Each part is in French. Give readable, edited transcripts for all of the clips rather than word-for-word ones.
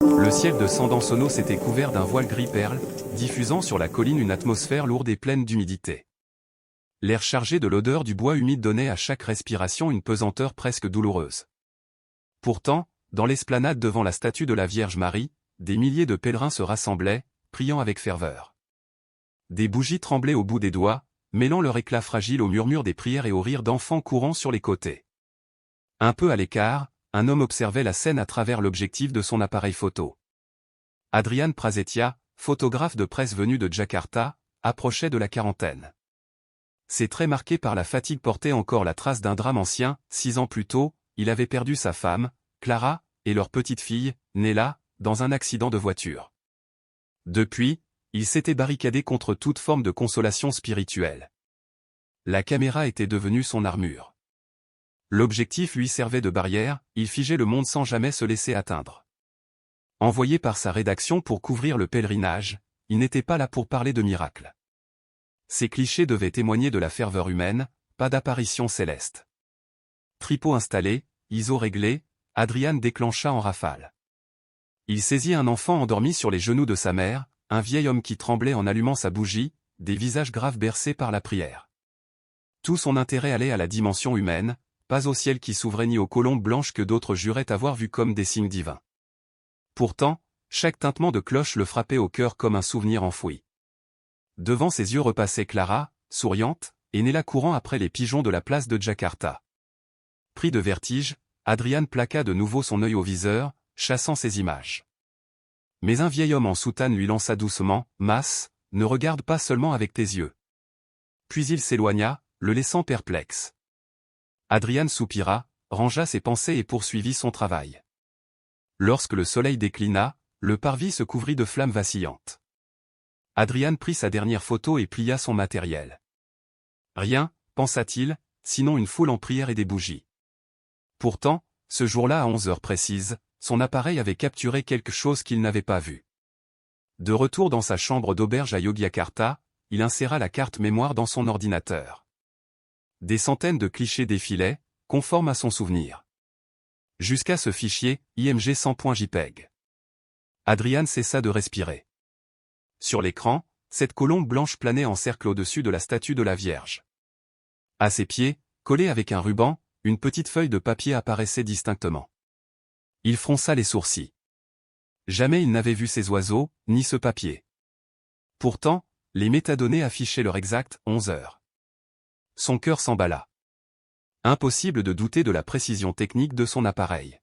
Le ciel de Sandansono s'était couvert d'un voile gris perle, diffusant sur la colline une atmosphère lourde et pleine d'humidité. L'air chargé de l'odeur du bois humide donnait à chaque respiration une pesanteur presque douloureuse. Pourtant, dans l'esplanade devant la statue de la Vierge Marie, des milliers de pèlerins se rassemblaient, priant avec ferveur. Des bougies tremblaient au bout des doigts, mêlant leur éclat fragile au murmure des prières et au rire d'enfants courant sur les côtés. Un peu à l'écart, un homme observait la scène à travers l'objectif de son appareil photo. Adrian Prasetya, photographe de presse venu de Jakarta, approchait de la quarantaine. Ses traits marqués par la fatigue portaient encore la trace d'un drame ancien. 6 ans plus tôt, il avait perdu sa femme, Clara, et leur petite fille, Nella, dans un accident de voiture. Depuis, il s'était barricadé contre toute forme de consolation spirituelle. La caméra était devenue son armure. L'objectif lui servait de barrière, il figeait le monde sans jamais se laisser atteindre. Envoyé par sa rédaction pour couvrir le pèlerinage, il n'était pas là pour parler de miracles. Ces clichés devaient témoigner de la ferveur humaine, pas d'apparition céleste. Tripot installé, ISO réglé, Adrian déclencha en rafale. Il saisit un enfant endormi sur les genoux de sa mère, un vieil homme qui tremblait en allumant sa bougie, des visages graves bercés par la prière. Tout son intérêt allait à la dimension humaine, pas au ciel qui s'ouvrait ni aux colombes blanches que d'autres juraient avoir vues comme des signes divins. Pourtant, chaque tintement de cloche le frappait au cœur comme un souvenir enfoui. Devant ses yeux repassait Clara, souriante, et Nella courant après les pigeons de la place de Jakarta. Pris de vertige, Adrian plaqua de nouveau son œil au viseur, chassant ces images. Mais un vieil homme en soutane lui lança doucement, « Mas, ne regarde pas seulement avec tes yeux. » Puis il s'éloigna, le laissant perplexe. Adrian soupira, rangea ses pensées et poursuivit son travail. Lorsque le soleil déclina, le parvis se couvrit de flammes vacillantes. Adrian prit sa dernière photo et plia son matériel. Rien, pensa-t-il, sinon une foule en prière et des bougies. Pourtant, ce jour-là à 11 heures précises, son appareil avait capturé quelque chose qu'il n'avait pas vu. De retour dans sa chambre d'auberge à Yogyakarta, il inséra la carte mémoire dans son ordinateur. Des centaines de clichés défilaient, conformes à son souvenir. Jusqu'à ce fichier, IMG 100.jpg. Adrian cessa de respirer. Sur l'écran, cette colombe blanche planait en cercle au-dessus de la statue de la Vierge. À ses pieds, collée avec un ruban, une petite feuille de papier apparaissait distinctement. Il fronça les sourcils. Jamais il n'avait vu ces oiseaux, ni ce papier. Pourtant, les métadonnées affichaient l'heure exacte, 11 heures. Son cœur s'emballa. Impossible de douter de la précision technique de son appareil.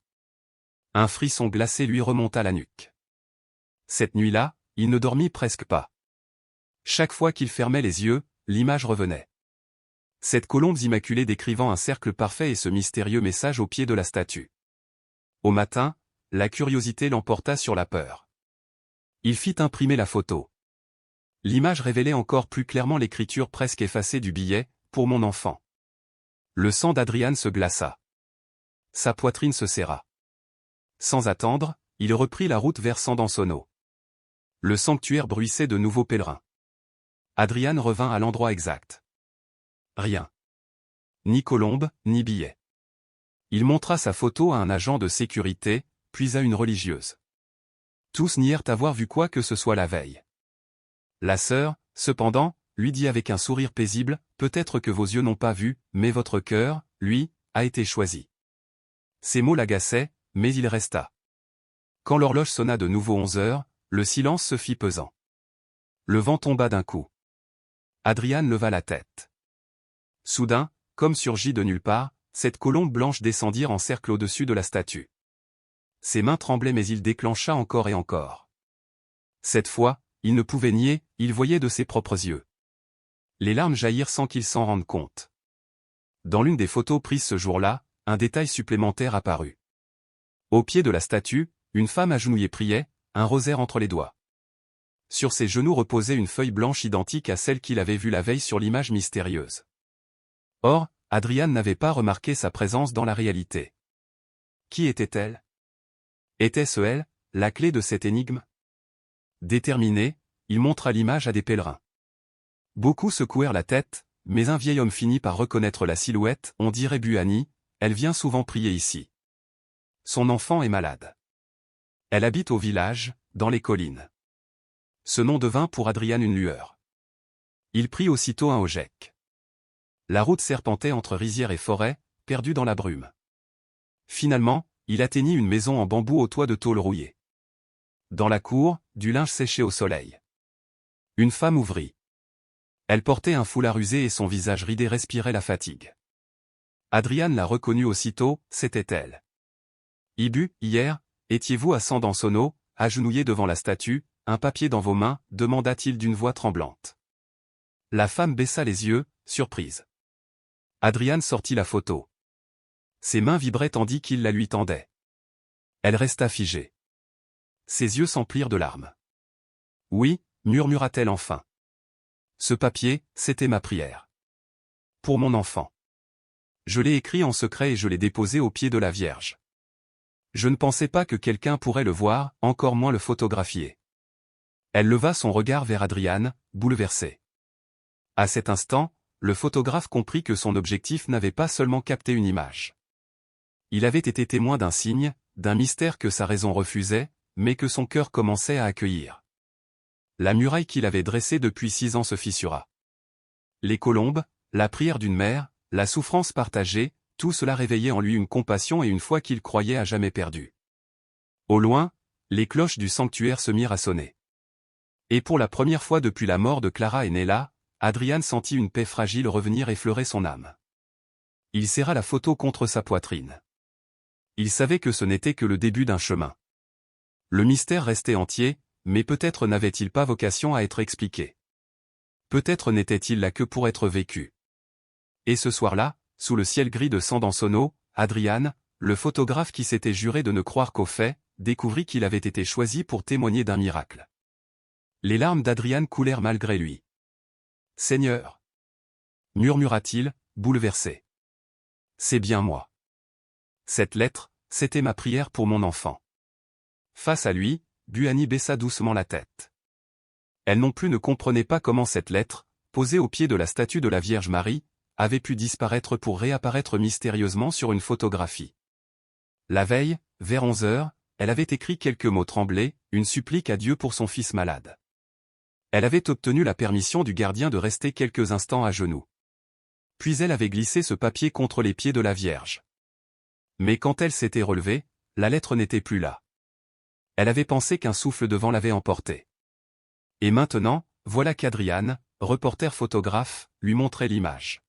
Un frisson glacé lui remonta la nuque. Cette nuit-là, il ne dormit presque pas. Chaque fois qu'il fermait les yeux, l'image revenait. Cette colombe immaculée décrivant un cercle parfait et ce mystérieux message au pied de la statue. Au matin, la curiosité l'emporta sur la peur. Il fit imprimer la photo. L'image révélait encore plus clairement l'écriture presque effacée du billet, « Pour mon enfant ». Le sang d'Adrian se glaça. Sa poitrine se serra. Sans attendre, il reprit la route vers Sandansono. Le sanctuaire bruissait de nouveaux pèlerins. Adrian revint à l'endroit exact. Rien. Ni colombe, ni billet. Il montra sa photo à un agent de sécurité, puis à une religieuse. Tous nièrent avoir vu quoi que ce soit la veille. La sœur, cependant, lui dit avec un sourire paisible, « Peut-être que vos yeux n'ont pas vu, mais votre cœur, lui, a été choisi. » Ces mots l'agaçaient, mais il resta. Quand l'horloge sonna de nouveau 11 heures, le silence se fit pesant. Le vent tomba d'un coup. Adrian leva la tête. Soudain, comme surgi de nulle part, cette colombe blanche descendirent en cercle au-dessus de la statue. Ses mains tremblaient mais il déclencha encore et encore. Cette fois, il ne pouvait nier, il voyait de ses propres yeux. Les larmes jaillirent sans qu'il s'en rende compte. Dans l'une des photos prises ce jour-là, un détail supplémentaire apparut. Au pied de la statue, une femme agenouillée priait, un rosaire entre les doigts. Sur ses genoux reposait une feuille blanche identique à celle qu'il avait vue la veille sur l'image mystérieuse. Or, Adrian n'avait pas remarqué sa présence dans la réalité. Qui était-elle? Était-ce elle, la clé de cette énigme? Déterminé, il montra l'image à des pèlerins. Beaucoup secouèrent la tête, mais un vieil homme finit par reconnaître la silhouette, on dirait Buani, elle vient souvent prier ici. Son enfant est malade. Elle habite au village, dans les collines. Ce nom devint pour Adrian une lueur. Il prit aussitôt un OJEC. La route serpentait entre rizières et forêts, perdue dans la brume. Finalement, il atteignit une maison en bambou au toit de tôle rouillée. Dans la cour, du linge séché au soleil. Une femme ouvrit. Elle portait un foulard usé et son visage ridé respirait la fatigue. Adrian la reconnut aussitôt, c'était elle. Ibu, hier, étiez-vous à Sandansono, agenouillé devant la statue, un papier dans vos mains, demanda-t-il d'une voix tremblante. La femme baissa les yeux, surprise. Adrian sortit la photo. Ses mains vibraient tandis qu'il la lui tendait. Elle resta figée. Ses yeux s'emplirent de larmes. Oui, murmura-t-elle enfin. Ce papier, c'était ma prière. Pour mon enfant. Je l'ai écrit en secret et je l'ai déposé aux pieds de la Vierge. Je ne pensais pas que quelqu'un pourrait le voir, encore moins le photographier. Elle leva son regard vers Adrian, bouleversée. À cet instant, le photographe comprit que son objectif n'avait pas seulement capté une image. Il avait été témoin d'un signe, d'un mystère que sa raison refusait, mais que son cœur commençait à accueillir. La muraille qu'il avait dressée depuis 6 ans se fissura. Les colombes, la prière d'une mère, la souffrance partagée, tout cela réveillait en lui une compassion et une foi qu'il croyait à jamais perdue. Au loin, les cloches du sanctuaire se mirent à sonner. Et pour la première fois depuis la mort de Clara et Nella, Adrian sentit une paix fragile revenir effleurer son âme. Il serra la photo contre sa poitrine. Il savait que ce n'était que le début d'un chemin. Le mystère restait entier, mais peut-être n'avait-il pas vocation à être expliqué. Peut-être n'était-il là que pour être vécu. Et ce soir-là, sous le ciel gris de Sandansono, Adrian, le photographe qui s'était juré de ne croire qu'aux faits, découvrit qu'il avait été choisi pour témoigner d'un miracle. Les larmes d'Adrian coulèrent malgré lui. « Seigneur !» murmura-t-il, bouleversé. « C'est bien moi. Cette lettre, c'était ma prière pour mon enfant. » Face à lui, Buani baissa doucement la tête. Elle non plus ne comprenait pas comment cette lettre, posée au pied de la statue de la Vierge Marie, avait pu disparaître pour réapparaître mystérieusement sur une photographie. La veille, vers 11 heures, elle avait écrit quelques mots tremblés, une supplique à Dieu pour son fils malade. Elle avait obtenu la permission du gardien de rester quelques instants à genoux. Puis elle avait glissé ce papier contre les pieds de la Vierge. Mais quand elle s'était relevée, la lettre n'était plus là. Elle avait pensé qu'un souffle de vent l'avait emportée. Et maintenant, voilà qu'Adrian, reporter photographe, lui montrait l'image.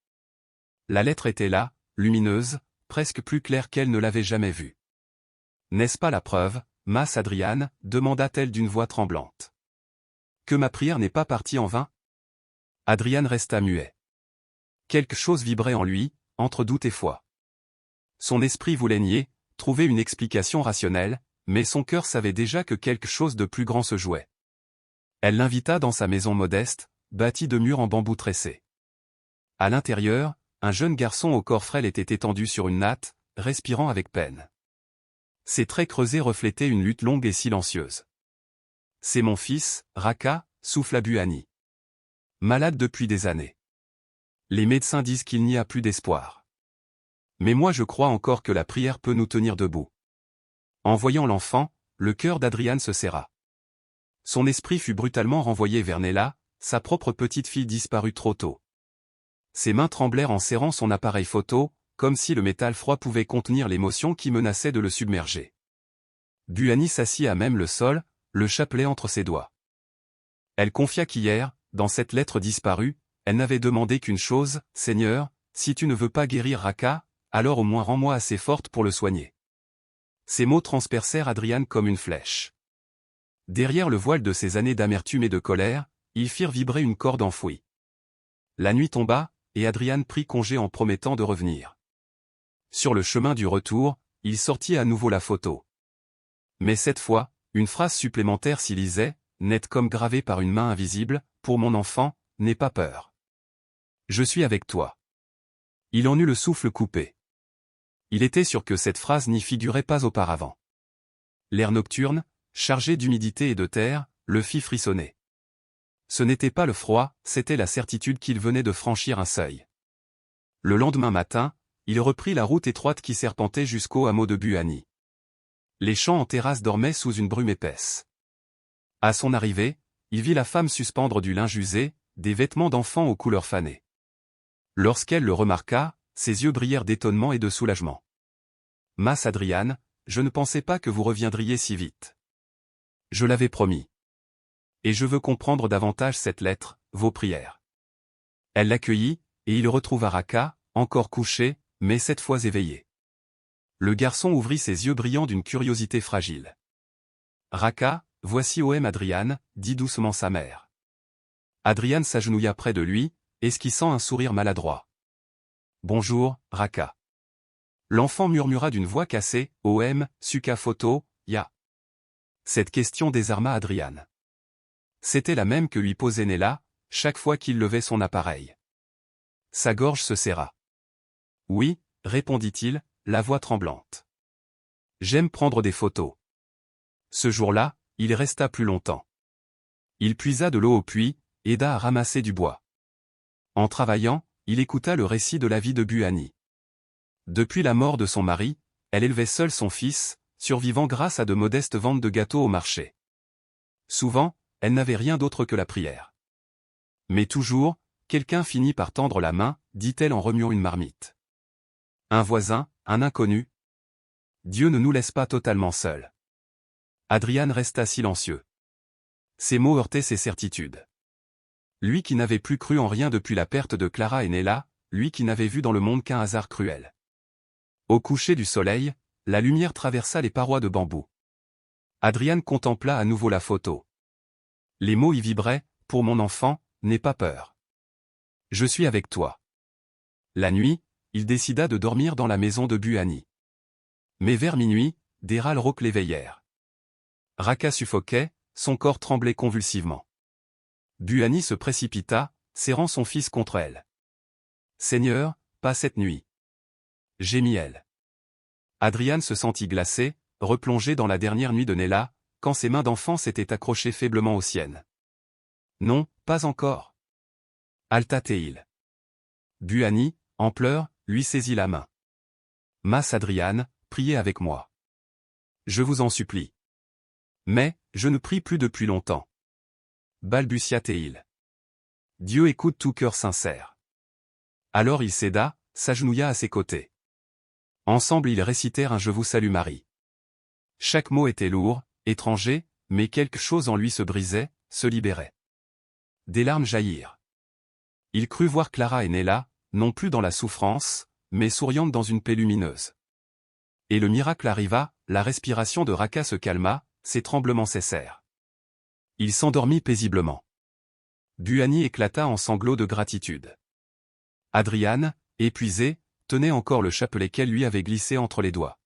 La lettre était là, lumineuse, presque plus claire qu'elle ne l'avait jamais vue. « N'est-ce pas la preuve, Mas Adrian ?» demanda-t-elle d'une voix tremblante. « Que ma prière n'est pas partie en vain ?» Adrian resta muet. Quelque chose vibrait en lui, entre doute et foi. Son esprit voulait nier, trouver une explication rationnelle, mais son cœur savait déjà que quelque chose de plus grand se jouait. Elle l'invita dans sa maison modeste, bâtie de murs en bambou tressé. À l'intérieur, un jeune garçon au corps frêle était étendu sur une natte, respirant avec peine. Ses traits creusés reflétaient une lutte longue et silencieuse. « C'est mon fils, Raka » souffla Buani. « Malade depuis des années. Les médecins disent qu'il n'y a plus d'espoir. Mais moi je crois encore que la prière peut nous tenir debout. » En voyant l'enfant, le cœur d'Adrian se serra. Son esprit fut brutalement renvoyé vers Nella, sa propre petite fille disparue trop tôt. Ses mains tremblèrent en serrant son appareil photo, comme si le métal froid pouvait contenir l'émotion qui menaçait de le submerger. Buani s'assit à même le sol, le chapelet entre ses doigts. Elle confia qu'hier, dans cette lettre disparue, elle n'avait demandé qu'une chose, « Seigneur, si tu ne veux pas guérir Raka, alors au moins rends-moi assez forte pour le soigner. » Ces mots transpercèrent Adrian comme une flèche. Derrière le voile de ces années d'amertume et de colère, ils firent vibrer une corde enfouie. La nuit tomba, et Adrian prit congé en promettant de revenir. Sur le chemin du retour, il sortit à nouveau la photo. Mais cette fois, une phrase supplémentaire s'y lisait, nette comme gravée par une main invisible, « Pour mon enfant, n'aie pas peur. Je suis avec toi. » Il en eut le souffle coupé. Il était sûr que cette phrase n'y figurait pas auparavant. L'air nocturne, chargé d'humidité et de terre, le fit frissonner. Ce n'était pas le froid, c'était la certitude qu'il venait de franchir un seuil. Le lendemain matin, il reprit la route étroite qui serpentait jusqu'au hameau de Buani. Les champs en terrasse dormaient sous une brume épaisse. À son arrivée, il vit la femme suspendre du linge usé, des vêtements d'enfant aux couleurs fanées. Lorsqu'elle le remarqua, ses yeux brillèrent d'étonnement et de soulagement. « Mas Adrian, je ne pensais pas que vous reviendriez si vite. Je l'avais promis. Et je veux comprendre davantage cette lettre, vos prières. » Elle l'accueillit, et il retrouva Raka, encore couché, mais cette fois éveillé. Le garçon ouvrit ses yeux brillants d'une curiosité fragile. « Raka, voici Om Adrian, dit doucement sa mère. » Adrian s'agenouilla près de lui, esquissant un sourire maladroit. « Bonjour, Raka. » L'enfant murmura d'une voix cassée, « Om, Suka Photo, ya. » Cette question désarma Adrian. C'était la même que lui posait Nella, chaque fois qu'il levait son appareil. Sa gorge se serra. « Oui, » répondit-il, la voix tremblante. « J'aime prendre des photos. » Ce jour-là, il resta plus longtemps. Il puisa de l'eau au puits, aida à ramasser du bois. En travaillant, il écouta le récit de la vie de Buani. Depuis la mort de son mari, elle élevait seule son fils, survivant grâce à de modestes ventes de gâteaux au marché. Souvent, elle n'avait rien d'autre que la prière. Mais toujours, quelqu'un finit par tendre la main, dit-elle en remuant une marmite. Un voisin, un inconnu. Dieu ne nous laisse pas totalement seuls. Adrian resta silencieux. Ces mots heurtaient ses certitudes. Lui qui n'avait plus cru en rien depuis la perte de Clara et Nella, lui qui n'avait vu dans le monde qu'un hasard cruel. Au coucher du soleil, la lumière traversa les parois de bambou. Adrian contempla à nouveau la photo. Les mots y vibraient, « Pour mon enfant, n'aie pas peur. Je suis avec toi. » La nuit, il décida de dormir dans la maison de Buani. Mais vers minuit, des râles rauques l'éveillèrent. Raka suffoquait, son corps tremblait convulsivement. Buani se précipita, serrant son fils contre elle. « Seigneur, pas cette nuit. » Gémit-elle. Adrian se sentit glacé, replongé dans la dernière nuit de Nella, quand ses mains d'enfant s'étaient accrochées faiblement aux siennes. « Non, pas encore. » Alta-t-il. Buani, en pleurs, lui saisit la main. « Mas Adrian, priez avec moi. Je vous en supplie. » « Mais, je ne prie plus depuis longtemps. » Balbutia-t-il. « Dieu écoute tout cœur sincère. » Alors il céda, s'agenouilla à ses côtés. Ensemble ils récitèrent un « Je vous salue Marie ». Chaque mot était lourd, étranger, mais quelque chose en lui se brisait, se libérait. Des larmes jaillirent. Il crut voir Clara et Nella, non plus dans la souffrance, mais souriantes dans une paix lumineuse. Et le miracle arriva, la respiration de Raka se calma, ses tremblements cessèrent. Il s'endormit paisiblement. Buani éclata en sanglots de gratitude. Adrian, épuisé, tenait encore le chapelet qu'elle lui avait glissé entre les doigts.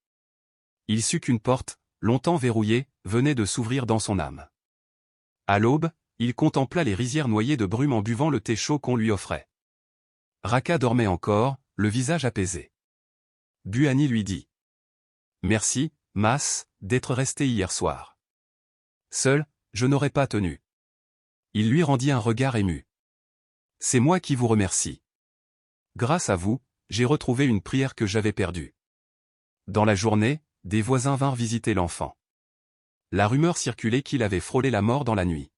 Il sut qu'une porte, longtemps verrouillée, venait de s'ouvrir dans son âme. À l'aube, il contempla les rizières noyées de brume en buvant le thé chaud qu'on lui offrait. Raka dormait encore, le visage apaisé. Buani lui dit. « Merci, Mas, d'être resté hier soir. Seul, je n'aurais pas tenu. » Il lui rendit un regard ému. « C'est moi qui vous remercie. Grâce à vous, j'ai retrouvé une prière que j'avais perdue. » Dans la journée, des voisins vinrent visiter l'enfant. La rumeur circulait qu'il avait frôlé la mort dans la nuit.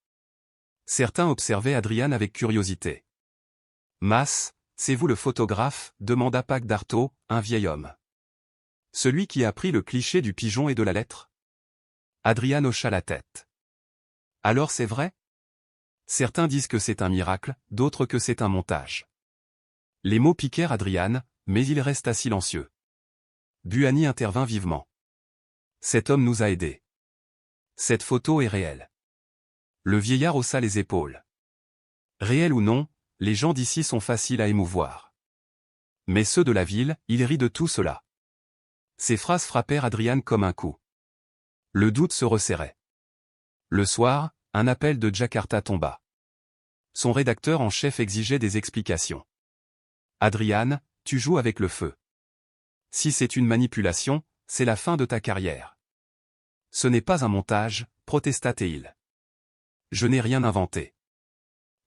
Certains observaient Adrian avec curiosité. « Mas, c'est vous le photographe » demanda Pac d'Artaud, un vieil homme. « Celui qui a pris le cliché du pigeon et de la lettre ?» Adrian hocha la tête. « Alors c'est vrai ? Certains disent que c'est un miracle, d'autres que c'est un montage. » Les mots piquèrent Adrian, mais il resta silencieux. Buani intervint vivement. « Cet homme nous a aidés. Cette photo est réelle. » Le vieillard haussa les épaules. « Réel ou non, les gens d'ici sont faciles à émouvoir. Mais ceux de la ville, ils rient de tout cela. » Ces phrases frappèrent Adrian comme un coup. Le doute se resserrait. Le soir, un appel de Jakarta tomba. Son rédacteur en chef exigeait des explications. « Adrian, tu joues avec le feu. Si c'est une manipulation, c'est la fin de ta carrière. »« Ce n'est pas un montage, » protesta-t-il. « Je n'ai rien inventé.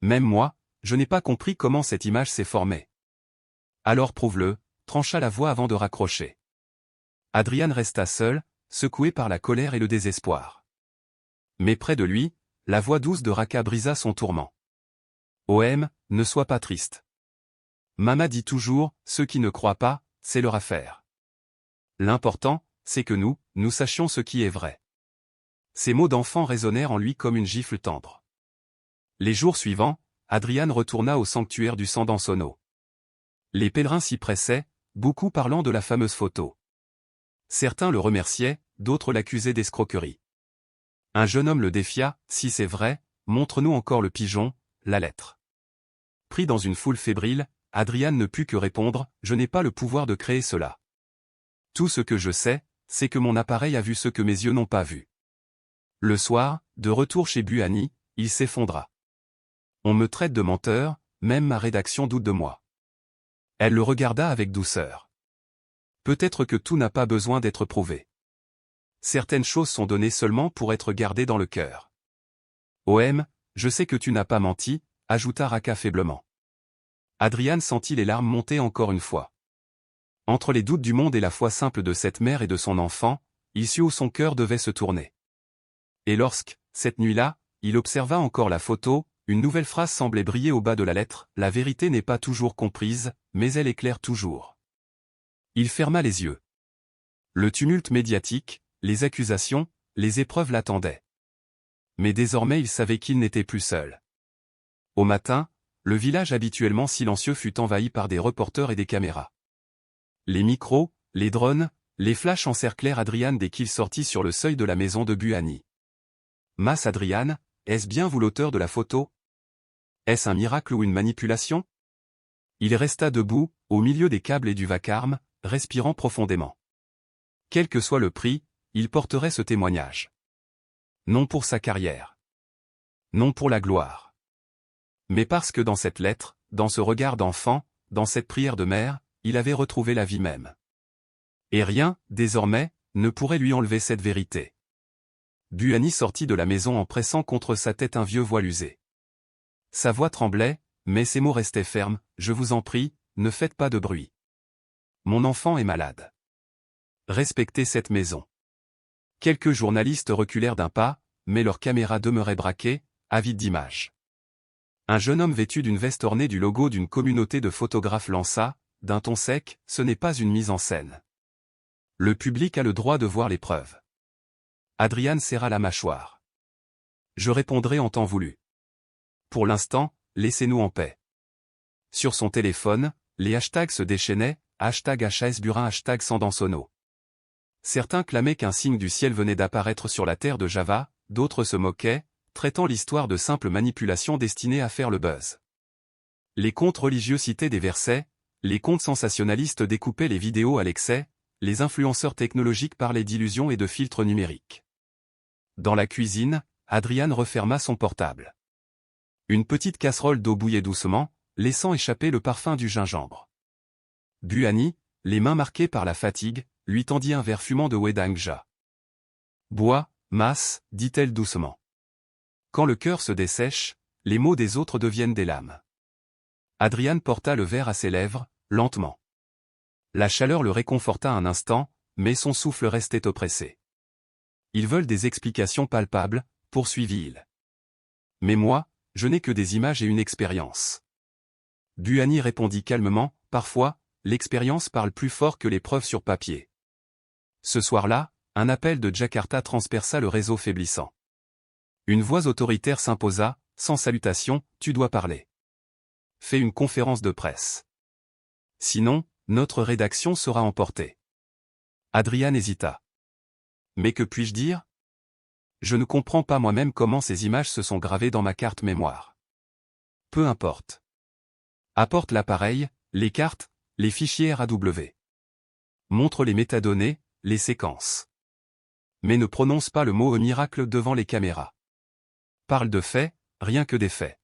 Même moi, je n'ai pas compris comment cette image s'est formée. »« Alors prouve-le » trancha la voix avant de raccrocher. Adrian resta seul, secoué par la colère et le désespoir. Mais près de lui, la voix douce de Raka brisa son tourment. OM, ne sois pas triste. Mama dit toujours, ceux qui ne croient pas, c'est leur affaire. L'important, c'est que nous sachions ce qui est vrai. Ces mots d'enfant résonnèrent en lui comme une gifle tendre. Les jours suivants, Adrian retourna au sanctuaire du Sandansono. Les pèlerins s'y pressaient, beaucoup parlant de la fameuse photo. Certains le remerciaient, d'autres l'accusaient d'escroquerie. Un jeune homme le défia, si c'est vrai, montre-nous encore le pigeon, la lettre. Pris dans une foule fébrile, Adrian ne put que répondre, je n'ai pas le pouvoir de créer cela. Tout ce que je sais, c'est que mon appareil a vu ce que mes yeux n'ont pas vu. Le soir, de retour chez Buani, il s'effondra. On me traite de menteur, même ma rédaction doute de moi. Elle le regarda avec douceur. Peut-être que tout n'a pas besoin d'être prouvé. Certaines choses sont données seulement pour être gardées dans le cœur. OM, je sais que tu n'as pas menti, ajouta Raka faiblement. Adrian sentit les larmes monter encore une fois. Entre les doutes du monde et la foi simple de cette mère et de son enfant, il sut où son cœur devait se tourner. Et lorsque, cette nuit-là, il observa encore la photo, une nouvelle phrase semblait briller au bas de la lettre, la vérité n'est pas toujours comprise, mais elle éclaire toujours. Il ferma les yeux. Le tumulte médiatique, les accusations, les épreuves l'attendaient. Mais désormais il savait qu'il n'était plus seul. Au matin, le village habituellement silencieux fut envahi par des reporters et des caméras. Les micros, les drones, les flashs encerclèrent Adrian dès qu'il sortit sur le seuil de la maison de Buani. Mas Adrian, est-ce bien vous l'auteur de la photo? Est-ce un miracle ou une manipulation? Il resta debout, au milieu des câbles et du vacarme, respirant profondément. Quel que soit le prix, il porterait ce témoignage. Non pour sa carrière. Non pour la gloire. Mais parce que dans cette lettre, dans ce regard d'enfant, dans cette prière de mère, il avait retrouvé la vie même. Et rien, désormais, ne pourrait lui enlever cette vérité. Buani sortit de la maison en pressant contre sa tête un vieux voile usé. Sa voix tremblait, mais ses mots restaient fermes, je vous en prie, ne faites pas de bruit. Mon enfant est malade. Respectez cette maison. Quelques journalistes reculèrent d'un pas, mais leurs caméras demeuraient braquées, avides d'images. Un jeune homme vêtu d'une veste ornée du logo d'une communauté de photographes lança, d'un ton sec, ce n'est pas une mise en scène. Le public a le droit de voir les preuves. Adrian serra la mâchoire. Je répondrai en temps voulu. Pour l'instant, laissez-nous en paix. Sur son téléphone, les hashtags se déchaînaient, hashtag HSBurin, hashtag Sandansono. Certains clamaient qu'un signe du ciel venait d'apparaître sur la terre de Java, d'autres se moquaient, traitant l'histoire de simple manipulation destinée à faire le buzz. Les comptes religieux citaient des versets, les comptes sensationnalistes découpaient les vidéos à l'excès, les influenceurs technologiques parlaient d'illusions et de filtres numériques. Dans la cuisine, Adrian referma son portable. Une petite casserole d'eau bouillait doucement, laissant échapper le parfum du gingembre. Buani, les mains marquées par la fatigue, lui tendit un verre fumant de Wedangja. Bois, Mas, dit-elle doucement. Quand le cœur se dessèche, les mots des autres deviennent des lames. Adrian porta le verre à ses lèvres, lentement. La chaleur le réconforta un instant, mais son souffle restait oppressé. Ils veulent des explications palpables, poursuivit-il. Mais moi, je n'ai que des images et une expérience. Buani répondit calmement, parfois, l'expérience parle plus fort que les preuves sur papier. Ce soir-là, un appel de Jakarta transperça le réseau faiblissant. Une voix autoritaire s'imposa, sans salutation, tu dois parler. Fais une conférence de presse. Sinon, notre rédaction sera emportée. Adrian hésita. Mais que puis-je dire? Je ne comprends pas moi-même comment ces images se sont gravées dans ma carte mémoire. Peu importe. Apporte l'appareil, les cartes, les fichiers RAW. Montre les métadonnées, les séquences. Mais ne prononce pas le mot miracle devant les caméras. Parle de faits, rien que des faits.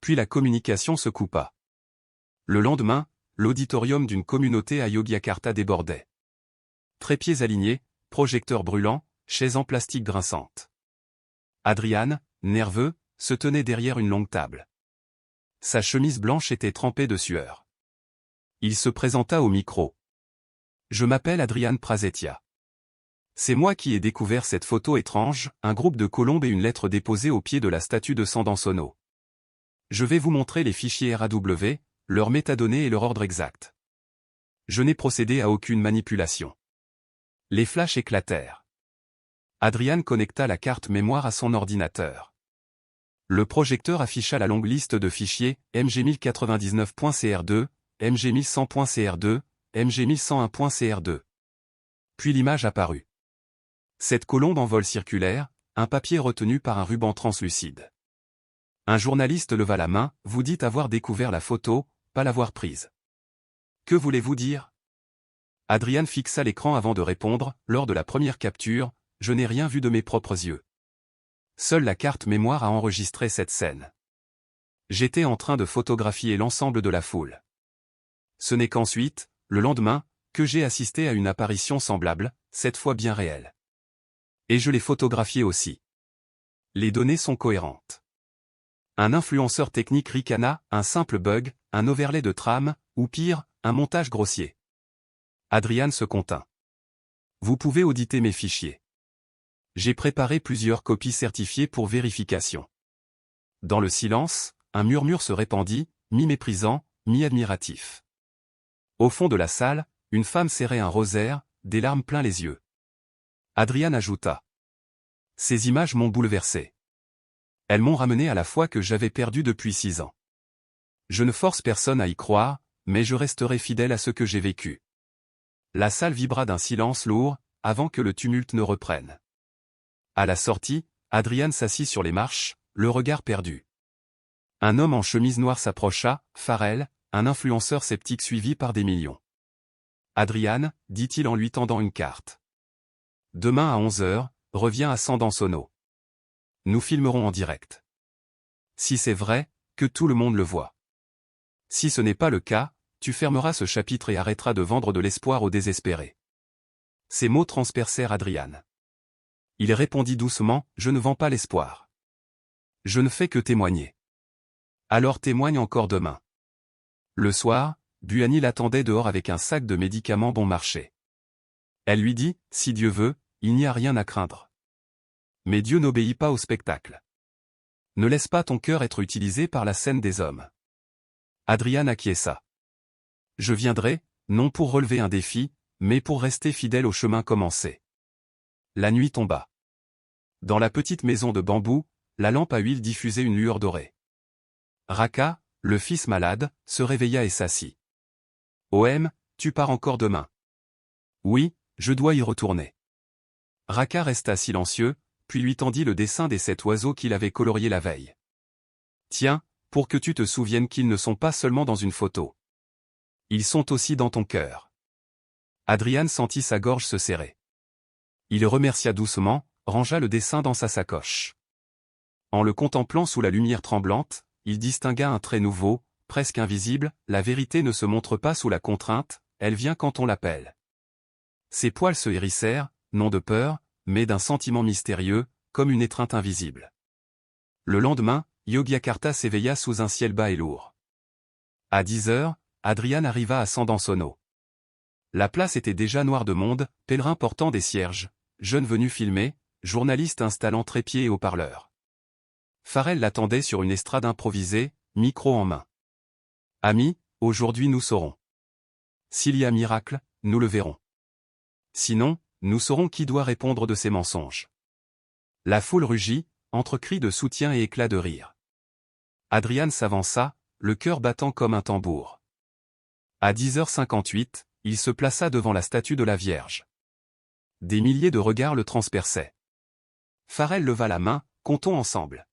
Puis la communication se coupa. Le lendemain, l'auditorium d'une communauté à Yogyakarta débordait. Trépieds alignés, projecteurs brûlants, chaises en plastique grinçantes. Adrian, nerveux, se tenait derrière une longue table. Sa chemise blanche était trempée de sueur. Il se présenta au micro. Je m'appelle Adrian Prasetya. C'est moi qui ai découvert cette photo étrange, un groupe de colombes et une lettre déposée au pied de la statue de Sandansono. Je vais vous montrer les fichiers RAW, leurs métadonnées et leur ordre exact. Je n'ai procédé à aucune manipulation. Les flashs éclatèrent. Adrian connecta la carte mémoire à son ordinateur. Le projecteur afficha la longue liste de fichiers MG1099.cr2, MG1100.cr2, MG1101.cr2. Puis l'image apparut. Cette colombe en vol circulaire, un papier retenu par un ruban translucide. Un journaliste leva la main, vous dites avoir découvert la photo, pas l'avoir prise. Que voulez-vous dire? Adrian fixa l'écran avant de répondre, lors de la première capture, je n'ai rien vu de mes propres yeux. Seule la carte mémoire a enregistré cette scène. J'étais en train de photographier l'ensemble de la foule. Ce n'est qu'ensuite, le lendemain, que j'ai assisté à une apparition semblable, cette fois bien réelle. Et je l'ai photographiée aussi. Les données sont cohérentes. Un influenceur technique ricana, un simple bug, un overlay de trame, ou pire, un montage grossier. Adrian se contint. Vous pouvez auditer mes fichiers. J'ai préparé plusieurs copies certifiées pour vérification. Dans le silence, un murmure se répandit, mi-méprisant, mi-admiratif. Au fond de la salle, une femme serrait un rosaire, des larmes plein les yeux. Adrian ajouta. Ces images m'ont bouleversé. Elles m'ont ramené à la foi que j'avais perdue depuis 6 ans. Je ne force personne à y croire, mais je resterai fidèle à ce que j'ai vécu. La salle vibra d'un silence lourd, avant que le tumulte ne reprenne. À la sortie, Adrian s'assit sur les marches, le regard perdu. Un homme en chemise noire s'approcha, Farrell, un influenceur sceptique suivi par des millions. Adrian, dit-il en lui tendant une carte. Demain à 11h, reviens à Sandansono. Nous filmerons en direct. Si c'est vrai, que tout le monde le voit. Si ce n'est pas le cas, tu fermeras ce chapitre et arrêteras de vendre de l'espoir aux désespérés. Ces mots transpercèrent Adrian. Il répondit doucement, je ne vends pas l'espoir. Je ne fais que témoigner. Alors témoigne encore demain. Le soir, Buani l'attendait dehors avec un sac de médicaments bon marché. Elle lui dit, si Dieu veut, il n'y a rien à craindre. Mais Dieu n'obéit pas au spectacle. Ne laisse pas ton cœur être utilisé par la scène des hommes. Adrian acquiesça. Je viendrai, non pour relever un défi, mais pour rester fidèle au chemin commencé. La nuit tomba. Dans la petite maison de bambou, la lampe à huile diffusait une lueur dorée. Raka, le fils malade, se réveilla et s'assit. OM, tu pars encore demain. Oui, je dois y retourner. Raka resta silencieux, puis lui tendit le dessin des 7 oiseaux qu'il avait coloriés la veille. Tiens, pour que tu te souviennes qu'ils ne sont pas seulement dans une photo. Ils sont aussi dans ton cœur. Adrian sentit sa gorge se serrer. Il remercia doucement, rangea le dessin dans sa sacoche. En le contemplant sous la lumière tremblante, il distingua un trait nouveau, presque invisible, la vérité ne se montre pas sous la contrainte, elle vient quand on l'appelle. Ses poils se hérissèrent, non de peur, mais d'un sentiment mystérieux, comme une étreinte invisible. Le lendemain, Yogyakarta s'éveilla sous un ciel bas et lourd. À 10h, Adrian arriva à Sandansono. La place était déjà noire de monde, pèlerins portant des cierges, jeunes venus filmer, journalistes installant trépieds et haut-parleurs. Farrell l'attendait sur une estrade improvisée, micro en main. Amis, aujourd'hui nous saurons. S'il y a miracle, nous le verrons. Sinon, nous saurons qui doit répondre de ces mensonges. La foule rugit, entre cris de soutien et éclats de rire. Adrian s'avança, le cœur battant comme un tambour. À 10h58, il se plaça devant la statue de la Vierge. Des milliers de regards le transperçaient. Farrell leva la main, comptons ensemble.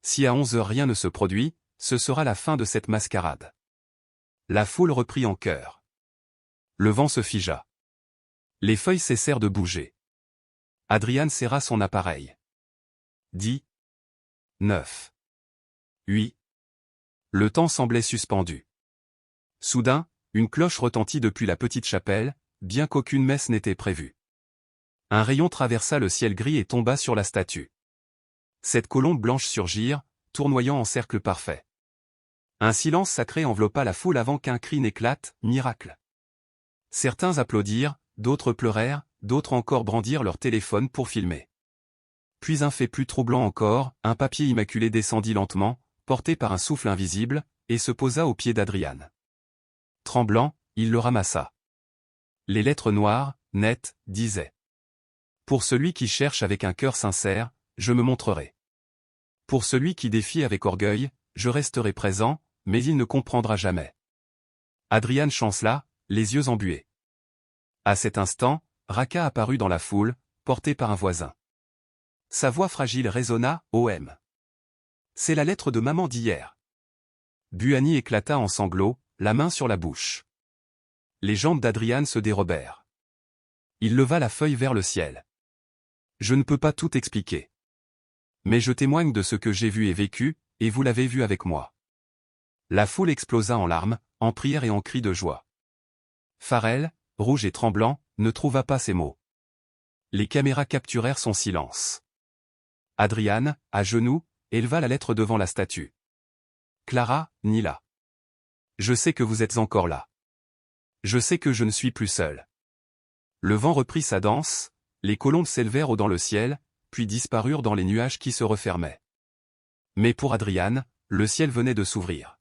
Si à 11h rien ne se produit, ce sera la fin de cette mascarade. La foule reprit en chœur. Le vent se figea. Les feuilles cessèrent de bouger. Adrian serra son appareil. 10. 9. 8. Le temps semblait suspendu. Soudain, une cloche retentit depuis la petite chapelle, bien qu'aucune messe n'était prévue. Un rayon traversa le ciel gris et tomba sur la statue. 7 colombes blanches surgirent, tournoyant en cercle parfait. Un silence sacré enveloppa la foule avant qu'un cri n'éclate, miracle. Certains applaudirent, d'autres pleurèrent, d'autres encore brandirent leur téléphone pour filmer. Puis un fait plus troublant encore, un papier immaculé descendit lentement, porté par un souffle invisible, et se posa aux pieds d'Adrian. Tremblant, il le ramassa. Les lettres noires, nettes, disaient. Pour celui qui cherche avec un cœur sincère, je me montrerai. Pour celui qui défie avec orgueil, je resterai présent, mais il ne comprendra jamais. Adrian chancela, les yeux embués. À cet instant, Raka apparut dans la foule, porté par un voisin. Sa voix fragile résonna, OM. C'est la lettre de maman d'hier. Buani éclata en sanglots, la main sur la bouche. Les jambes d'Adrian se dérobèrent. Il leva la feuille vers le ciel. Je ne peux pas tout expliquer. Mais je témoigne de ce que j'ai vu et vécu, et vous l'avez vu avec moi. La foule explosa en larmes, en prières et en cris de joie. Farrell, rouge et tremblant, ne trouva pas ces mots. Les caméras capturèrent son silence. Adrian, à genoux, éleva la lettre devant la statue. Clara, Nila. Je sais que vous êtes encore là. Je sais que je ne suis plus seul. Le vent reprit sa danse, les colombes s'élevèrent haut dans le ciel, puis disparurent dans les nuages qui se refermaient. Mais pour Adrian, le ciel venait de s'ouvrir.